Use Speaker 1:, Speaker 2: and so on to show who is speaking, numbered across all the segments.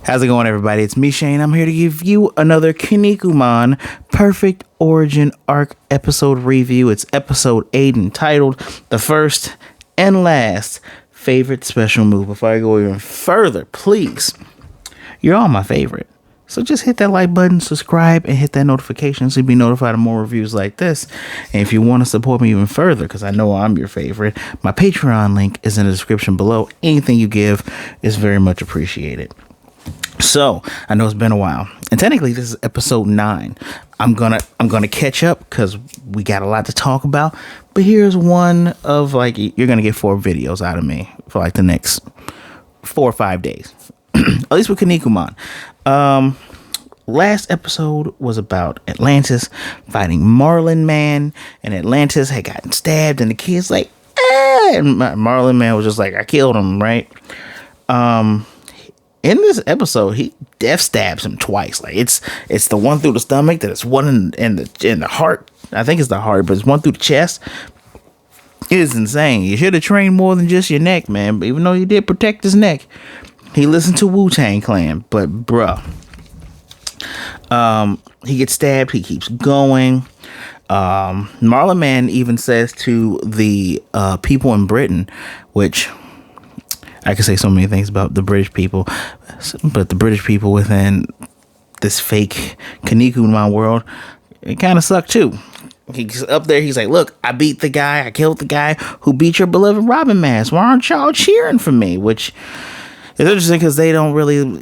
Speaker 1: How's it going, everybody? It's me, Shayne. I'm here to give you another Kinnikuman Perfect Origin Arc episode review. It's episode 8 entitled The First and Last Favorite Special Move. Before I go even further, please, you're all my favorite. So just hit that like button, subscribe, and hit that notification so you'll be notified of more reviews like this. And if you want to support me even further, because I know I'm your favorite, my Patreon link is in the description below. Anything you give is very much appreciated. So I know it's been a while, and technically this is episode 9. I'm gonna catch up because we got a lot to talk about. But here's one of, like, you're gonna get 4 videos out of me for like the next 4 or 5 days, at least with Kinnikuman. Last episode was about Atlantis fighting Marlinman, and Atlantis had gotten stabbed, and the kid's like, ah! And Marlinman was just like, I killed him, right? In this episode, he death stabs him twice. Like it's the one through the stomach, that it's one in the heart. I think it's the heart, but it's one through the chest. It is insane. You should have trained more than just your neck, man. But even though he did protect his neck, he listened to Wu-Tang Clan. But bruh, he gets stabbed. He keeps going. Marlinman even says to the people in Britain, which I could say so many things about the British people, but the British people within this fake Kinnikuman world, it kind of sucked too. He's up there, he's like, look, I beat the guy, I killed the guy who beat your beloved Robin Mask. Why aren't y'all cheering for me? Which is interesting because they don't really,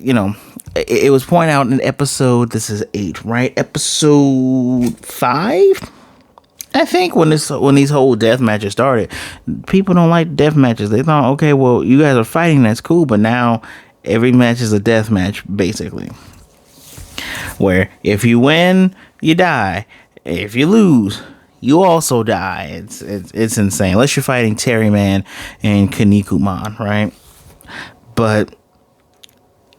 Speaker 1: it was pointed out in episode, this is 8, right? Episode 5? I think when these whole death matches started, people don't like death matches. They thought, okay, well, you guys are fighting, that's cool, but now every match is a death match, basically. Where if you win, you die. If you lose, you also die. It's insane. Unless you're fighting Terryman and Kinnikuman, right? But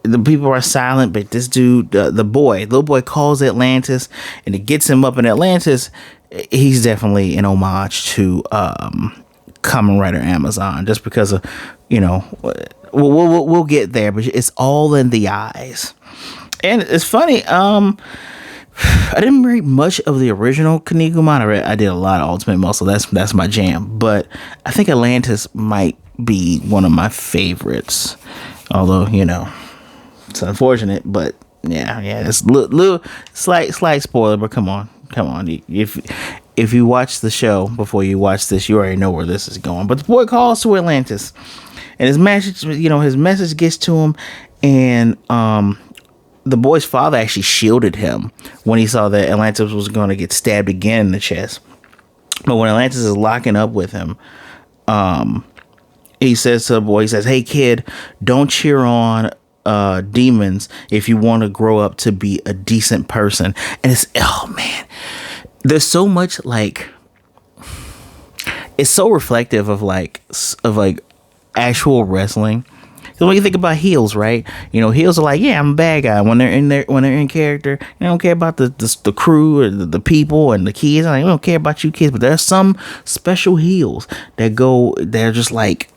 Speaker 1: the people are silent, but this dude, the little boy calls Atlantis, and it gets him up in Atlantis. He's definitely an homage to Kamen Rider Amazon, just because of, we'll get there, but it's all in the eyes. And it's funny, I didn't read much of the original Kinnikuman. I did a lot of Ultimate Muscle. That's my jam. But I think Atlantis might be one of my favorites. Although, it's unfortunate, but yeah, it's little slight spoiler, but come on. If you watch the show before you watch this, you already know where this is going. But the boy calls to Atlantis, and his message gets to him, and the boy's father actually shielded him when he saw that Atlantis was going to get stabbed again in the chest. But when Atlantis is locking up with him, he says to the boy, he says, "Hey kid, don't cheer on demons if you want to grow up to be a decent person." And it's, oh man, there's so much, like, it's so reflective of actual wrestling. So when you think about heels, right? Heels are like, yeah, I'm a bad guy. When they're in character, they don't care about the crew or the people and the kids. I don't care about you kids. But there's some special heels they're just like,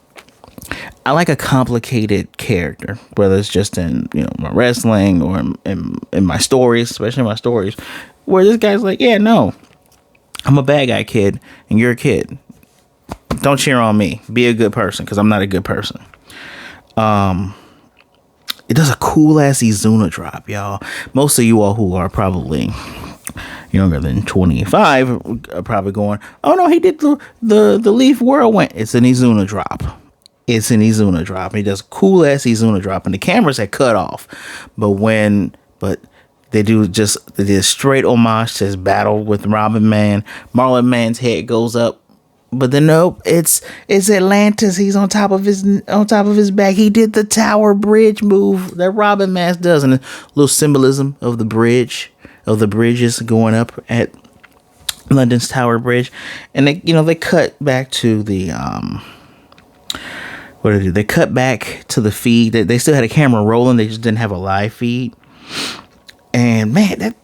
Speaker 1: I like a complicated character, whether it's just in my wrestling or in my stories, especially my stories, where this guy's like, yeah, no, I'm a bad guy, kid, and you're a kid. Don't cheer on me. Be a good person, because I'm not a good person. It does a cool ass Izuna drop, y'all. Most of you all who are probably younger than 25 are probably going, oh no, he did the Leaf Whirlwind. It's an Izuna drop. It's an Izuna drop. He does cool ass Izuna drop, and the cameras had cut off. But they did straight homage to his battle with Robin Man. Marlin Man's head goes up, but then nope, it's Atlantis. He's on top of his back. He did the tower bridge move that Robin Mask does, and a little symbolism of the bridges going up at London's Tower Bridge. And they cut back to the what did they do? They cut back to the feed. They still had a camera rolling. They just didn't have a live feed. And man,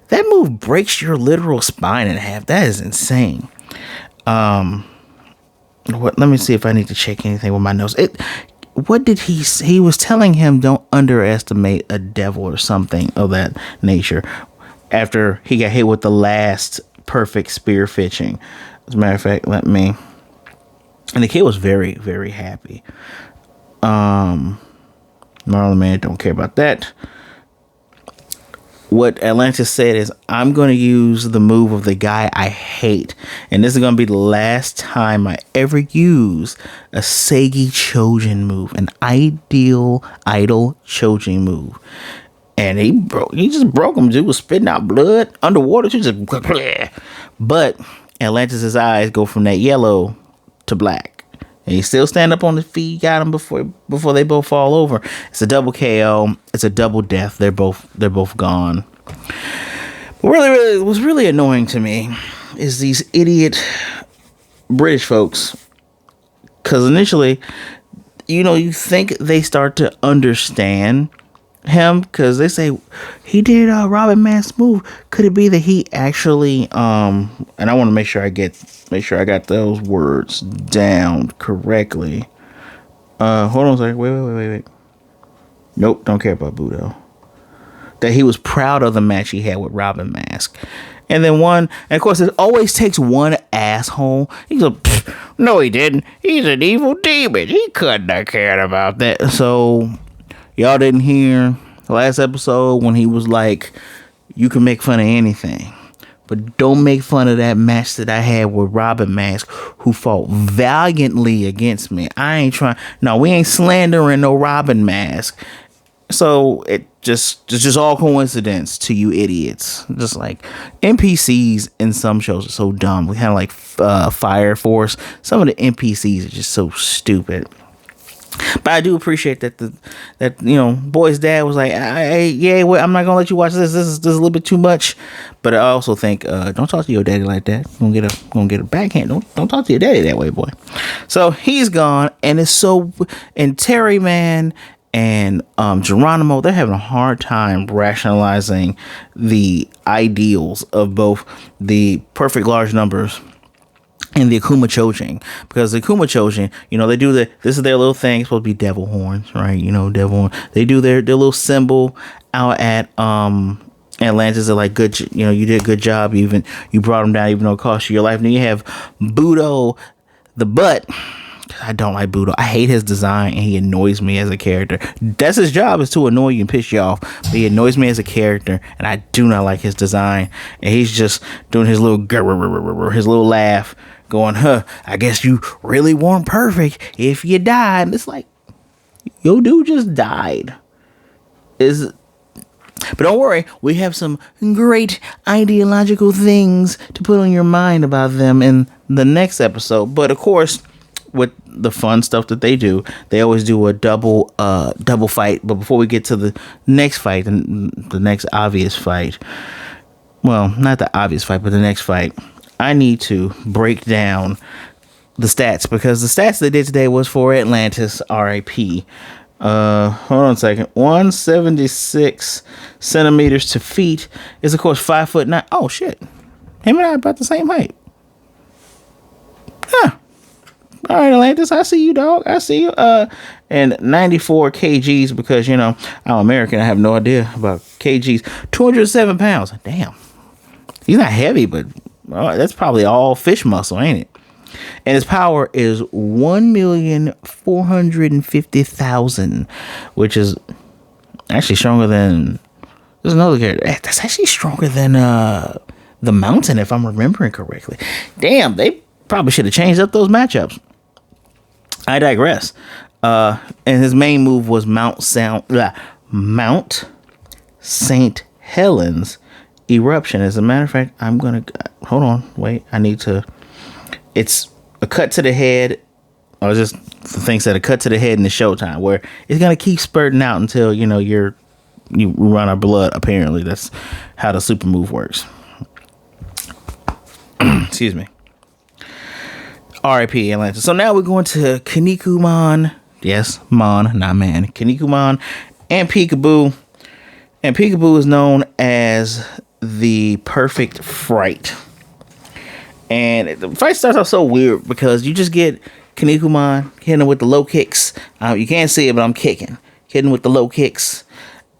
Speaker 1: that move breaks your literal spine in half. That is insane. Let me see if I need to check anything with my notes. what did he was telling him, don't underestimate a devil or something of that nature, after he got hit with the last perfect spear fishing. As a matter of fact, and the kid was very, very happy. Marlinman don't care about that. What Atlantis said is, I'm going to use the move of the guy I hate. And this is going to be the last time I ever use a Seigi Chojin move. An idle Chojin move. And he just broke him. Dude was spitting out blood underwater. Just but Atlantis' eyes go from that yellow to black. And he still stand up on his feet. Got him before they both fall over. It's a double KO. It's a double death. They're both gone. But really, what was really annoying to me is these idiot British folks. Because initially, you think they start to understand him, because they say he did Robin Mask's move. Could it be that he actually and I want to make sure I got those words down correctly. Hold on a second. Wait. Nope, don't care about Budo. That he was proud of the match he had with Robin Mask. And then and of course it always takes one asshole. He's like, no he didn't. He's an evil demon. He couldn't have cared about that. So y'all didn't hear the last episode when he was like, you can make fun of anything, but don't make fun of that match that I had with Robin Mask, who fought valiantly against me. I ain't trying. No, we ain't slandering no Robin Mask. So it's just all coincidence to you idiots. Just like NPCs in some shows are so dumb. We had like Fire Force. Some of the NPCs are just so stupid. But I do appreciate that boy's dad was like, I'm not gonna let you watch this. This is a little bit too much. But I also think, don't talk to your daddy like that. You're gonna get a backhand. Don't talk to your daddy that way, boy. So he's gone, and Terry Man and Geronimo, they're having a hard time rationalizing the ideals of both the perfect large numbers and the Akuma Chojin, because the Akuma Chojin, they do this is their little thing. It's supposed to be devil horns, right? Devil horn. They do their little symbol out at Atlantis. They're like, good, you did a good job. You brought them down, even though it cost you your life. And then you have Budo the butt. I don't like Budo. I hate his design, and he annoys me as a character. That's his job, is to annoy you and piss you off. But he annoys me as a character, and I do not like his design. And he's just doing his little laugh, going, I guess you really weren't perfect if you died. And it's like, yo, dude just died. But don't worry, we have some great ideological things to put on your mind about them in the next episode. But of course, with the fun stuff that they do, they always do a double fight. But before we get to the next fight, and the next obvious fight, well, not the obvious fight, but the next fight, I need to break down the stats, because the stats they did today was for Atlantis, RIP. Hold on a second. 176 centimeters to feet is of course 5'9". Oh shit, him and I are about the same height. Huh. All right, Atlantis, I see you, dog. I see you. And 94 kgs, because I'm American. I have no idea about kgs. 207 pounds. Damn, he's not heavy, but that's probably all fish muscle, ain't it? And his power is 1,450,000, which is actually stronger than. There's another character that's actually stronger than the Mountain, if I'm remembering correctly. Damn, they probably should have changed up those matchups. I digress. And his main move was Mount St. Helens Eruption. As a matter of fact, I'm gonna hold on. Wait, it's a cut to the head, or just the things that a cut to the head in the Showtime, where it's gonna keep spurting out until you run out of blood. Apparently, that's how the super move works. Excuse me. R.I.P. Atlantis. So now we're going to Kinnikuman. Yes, not man. Kinnikuman and Peekaboo. And Peekaboo is known as the perfect fright. And the fight starts off so weird, because you just get Kinnikuman hitting him with the low kicks. You can't see it, but I'm kicking. Hitting with the low kicks.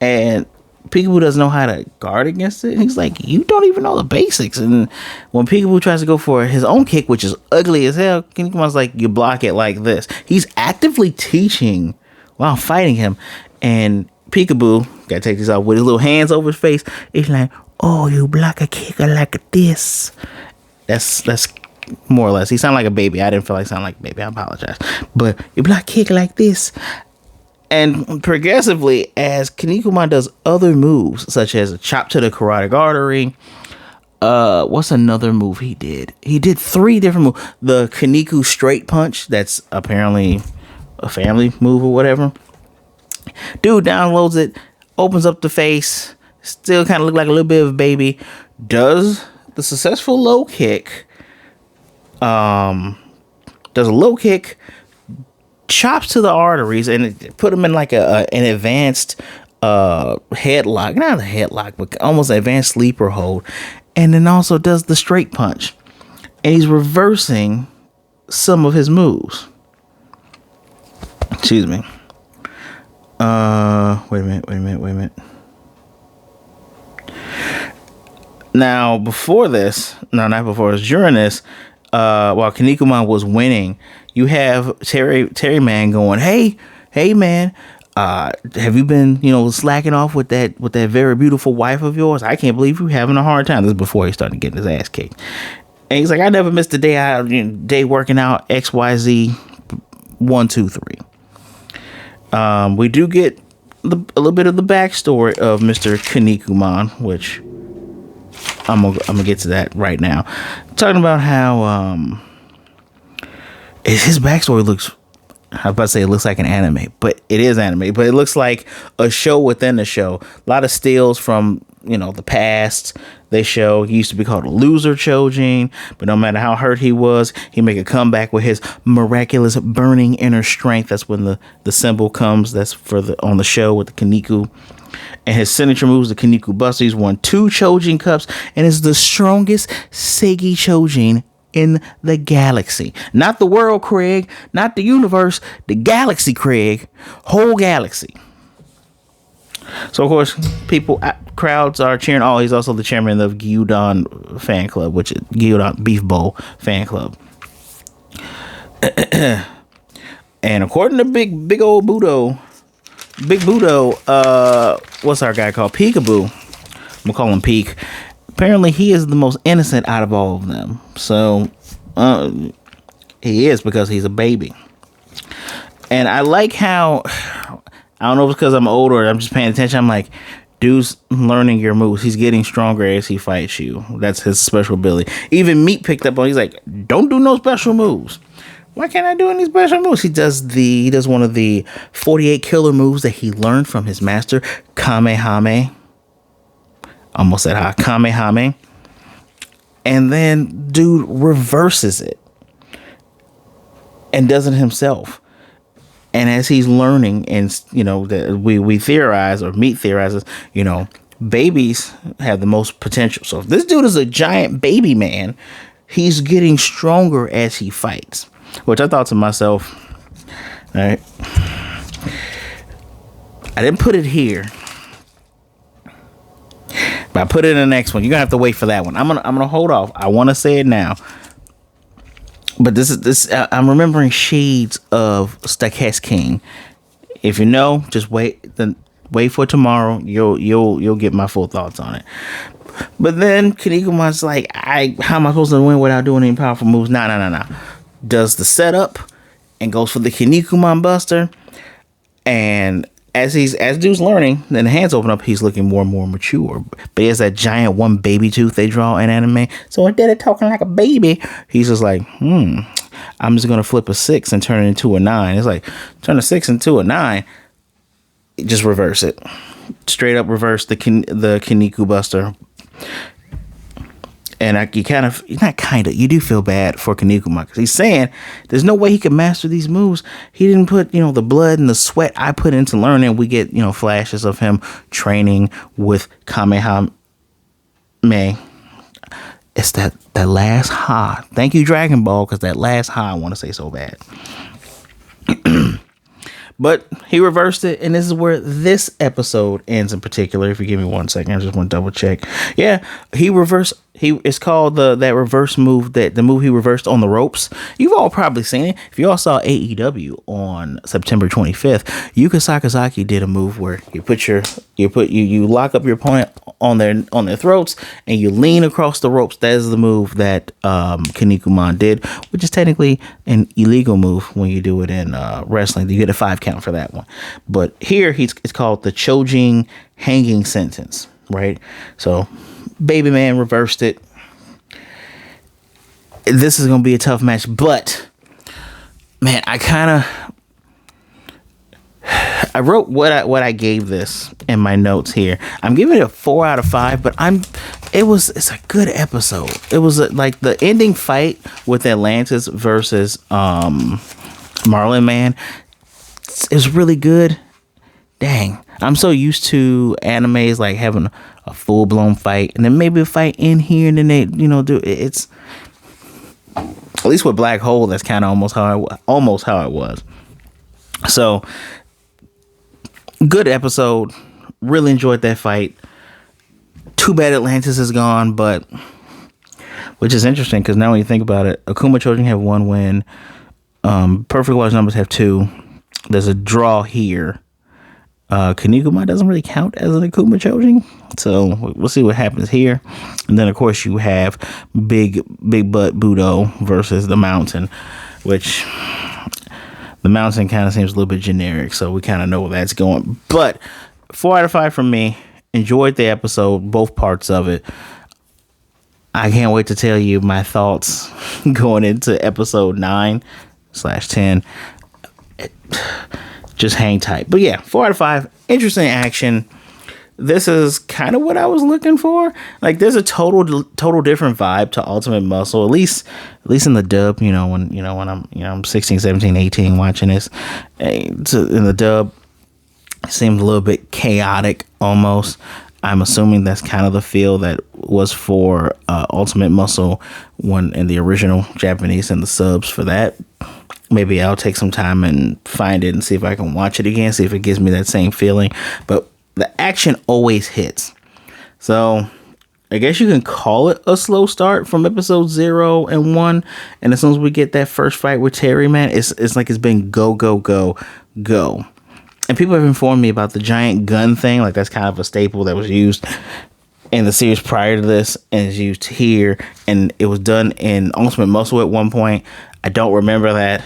Speaker 1: And Peekaboo doesn't know how to guard against it. He's like, you don't even know the basics. And when Peekaboo tries to go for his own kick, which is ugly as hell, Kinnikuman's like, you block it like this. He's actively teaching while fighting him. And Peekaboo, gotta take this out, with his little hands over his face, he's like, oh, you block a kicker like this. That's more or less. He sounded like a baby. I didn't feel like sounding like a baby. I apologize. But you block kick like this. And progressively, as Kinnikuman does other moves, such as a chop to the carotid artery, what's another move he did? He did 3 different moves. The Kinniku straight punch, that's apparently a family move or whatever. Dude downloads it, opens up the face, still kind of look like a little bit of a baby, does the successful low kick, does a low kick, chops to the arteries, and it put him in like an advanced headlock, not a headlock, but almost an advanced sleeper hold, and then also does the straight punch, and he's reversing some of his moves. Excuse me. Wait a minute. Now, before this, no, not before this, during this, while Kinnikuman was winning, you have Terry Man going, hey man, have you been, slacking off with that very beautiful wife of yours? I can't believe you're having a hard time. This is before he started getting his ass kicked. And he's like, I never missed a day working out XYZ 1, 2, 3. We do get a little bit of the backstory of Mr. Kinnikuman, which I'm gonna get to that right now. Talking about how his backstory looks, I was about to say it looks like an anime, but it is anime, but it looks like a show within a show. A lot of stills from, the past. They show he used to be called a loser Chojin, but no matter how hurt he was, he make a comeback with his miraculous burning inner strength. That's when the symbol comes. That's on the show with the Kinniku. And his signature moves, the Kinniku Buster. He's won 2 Chojin Cups and is the strongest Seigi Chojin in the galaxy. Not the world, Craig. Not the universe. The galaxy, Craig. Whole galaxy. So, of course, crowds are cheering. Oh, he's also the chairman of Gyudon fan club, which is Gyudon Beef Bowl fan club. And according to Big old Budo, what's our guy called? Peekaboo. I'm gonna call him Peek. Apparently, he is the most innocent out of all of them. So, he is, because he's a baby. And I like how, I don't know if it's because I'm older or I'm just paying attention. I'm like, dude's learning your moves. He's getting stronger as he fights you. That's his special ability. Even Meat picked up on. He's like, don't do no special moves. Why can't I do any special moves? He does one of the 48 killer moves that he learned from his master, Kamehame. Almost said ha, Kamehame. And then dude reverses it and does it himself. And as he's learning, and that we theorize, or Meat theorizes, babies have the most potential. So if this dude is a giant baby man, he's getting stronger as he fights. Which I thought to myself, all right, I didn't put it here, but I put it in the next one. You're gonna have to wait for that one. I'm gonna hold off. I want to say it now. But I'm remembering shades of Stackes King. If you know, just wait for tomorrow. You'll get my full thoughts on it. But then Kinnikuman's like, how am I supposed to win without doing any powerful moves? Nah. Does the setup and goes for the Kinnikuman Buster. And as dude's learning, then the hands open up, he's looking more and more mature. But he has that giant one baby tooth they draw in anime. So instead of talking like a baby, he's just like, I'm just gonna flip a 6 and turn it into a 9. It's like, turn a 6 into a 9. Just reverse it. Straight up reverse the Kinniku Buster. And you do feel bad for Kinnikuman, because he's saying there's no way he could master these moves. He didn't put, the blood and the sweat I put into learning. We get, flashes of him training with Kamehame. it's that last ha. Thank you, Dragon Ball, because that last ha I want to say so bad. But he reversed it, and this is where this episode ends in particular. If you give me 1 second, I just want to double check. Yeah, he reversed. It's called that reverse move, the move he reversed on the ropes. You've all probably seen it. If you all saw AEW on September 25th, Yuka Sakazaki did a move where you lock up your opponent on their throats and you lean across the ropes. That is the move that Kinnikuman did, which is technically an illegal move when you do it in wrestling. You get a 5 count for that one. But here it's called the Chojin hanging sentence, right? So Baby Man reversed it. This is going to be a tough match, but man, I wrote what I gave this in my notes here. I'm giving it a 4 out of 5, but it's a good episode. It was like the ending fight with Atlantis versus Marlinman. It's really good. Dang, I'm so used to animes like having a full blown fight and then maybe a fight in here and then they do it's at least with Black Hole. That's kind of almost how it was. So good episode. Really enjoyed that fight. Too bad Atlantis is gone, but which is interesting because now when you think about it, Akuma Chojin have 1 win. Perfect Large Numbers have 2. There's a draw here. Kinnikuman doesn't really count as an Akuma Chojin, so we'll see what happens here. And then of course you have Big Butt Budo versus the Mountain, which the Mountain kind of seems a little bit generic, so we kind of know where that's going. But 4 out of 5 from me. Enjoyed the episode, both parts of it. I can't wait to tell you my thoughts going into episode 9/10. Just hang tight. But yeah, 4 out of 5. Interesting action. This is kind of what I was looking for. Like, there's a total different vibe to Ultimate Muscle, at least in the dub. When I'm 16, 17, 18 watching this, in the dub, it seemed a little bit chaotic almost. I'm assuming that's kind of the feel that was for Ultimate Muscle when in the original Japanese and the subs for that. Maybe I'll take some time and find it and see if I can watch it again, see if it gives me that same feeling. But the action always hits. So I guess you can call it a slow start from episode 0 and 1. And as soon as we get that first fight with Terry, man, it's like it's been go, go, go, go. And people have informed me about the giant gun thing. Like, that's kind of a staple that was used in the series prior to this and is used here. And it was done in Ultimate Muscle at one point. I don't remember that.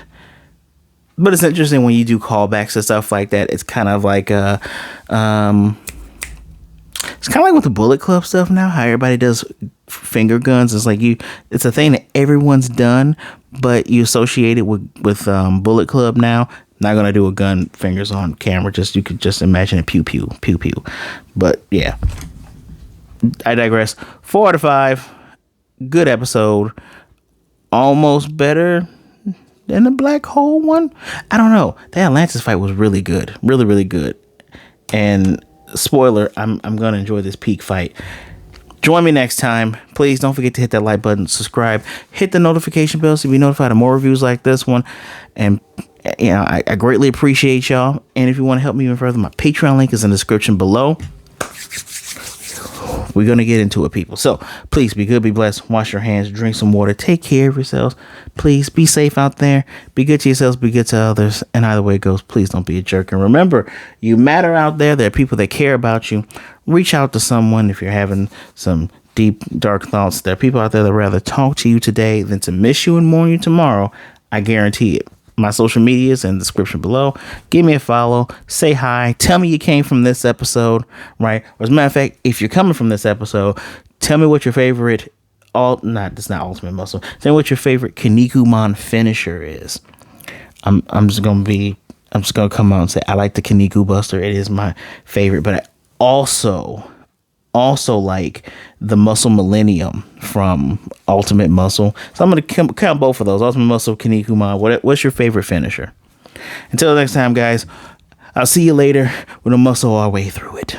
Speaker 1: But it's interesting when you do callbacks and stuff like that. It's kind of like it's kind of like with the Bullet Club stuff now, how everybody does finger guns. It's like it's a thing that everyone's done, but you associate it with Bullet Club now. Not gonna do a gun fingers on camera. You could just imagine it, pew pew pew pew. But yeah, I digress. 4 out of 5. Good episode. Almost better than the Black Hole one. I don't know. The Atlantis fight was really good. Really, really good. And spoiler, I'm gonna enjoy this peak fight. Join me next time. Please don't forget to hit that like button, subscribe, hit the notification bell so you be notified of more reviews like this one. And I greatly appreciate y'all. And if you want to help me even further, my Patreon link is in the description below. We're going to get into it, people. So please be good, be blessed, wash your hands, drink some water, take care of yourselves. Please be safe out there. Be good to yourselves, be good to others. And either way it goes, please don't be a jerk. And remember, you matter out there. There are people that care about you. Reach out to someone if you're having some deep, dark thoughts. There are people out there that rather talk to you today than to miss you and mourn you tomorrow. I guarantee it. My social media is in the description below. Give me a follow. Say hi. Tell me you came from this episode, right? Or as a matter of fact, if you're coming from this episode, tell me what your favorite it's not Ultimate Muscle. Tell me what your favorite Kinnikuman finisher is. I'm just gonna come out and say I like the Kinniku Buster. It is my favorite, but I also like the Muscle Millennium from Ultimate Muscle. So I'm going to count both of those. Ultimate Muscle, Kinnikuman. What's your favorite finisher? Until next time, guys, I'll see you later with a muscle our way through it.